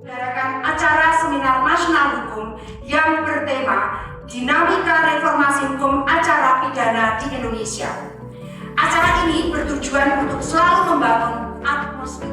Mengadakan acara seminar nasional hukum yang bertema Dinamika Reformasi Hukum Acara Pidana di Indonesia. Acara ini bertujuan untuk selalu membangun atmosfer.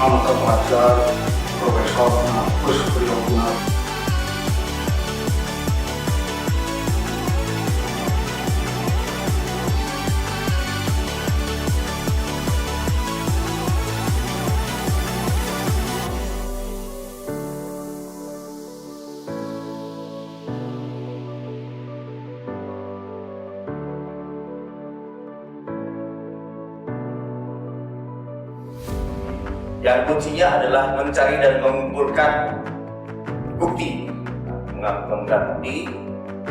Amatir pelajar, Profesor Priyo Gunarto. Yang kuncinya adalah mencari dan mengumpulkan bukti, mengumpulkan bukti.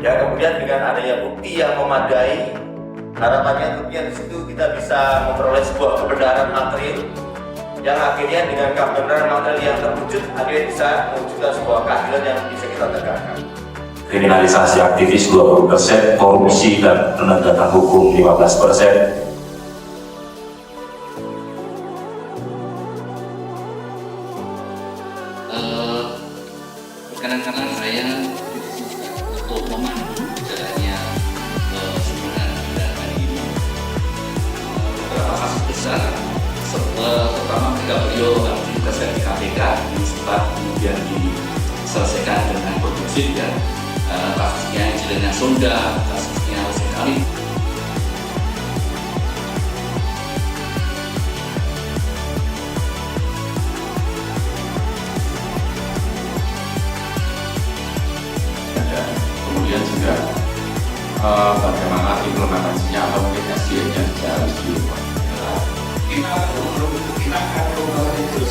Ya, kemudian dengan adanya bukti yang memadai, harapannya tentunya di situ kita bisa memperoleh sebuah kebenaran material yang akhirnya dengan kebenaran material yang terwujud akhirnya bisa mewujudkan sebuah keadilan yang bisa kita tegakkan. Kriminalisasi aktivis 20%, korupsi dan penegakan hukum 15%. Kadang-kadang saya untuk memandu jalannya seminar pada hari ini beberapa kasus besar, terutama ketika beliau ditugaskan di KPK yang sempat kemudian diselesaikan dengan produksi ya, kasusnya Jalannya Sonda, kasusnya sekali. Kemudian juga bagaimana implementasinya atau mungkin SDM-nya harus diubah. Kita perlu menggunakan itu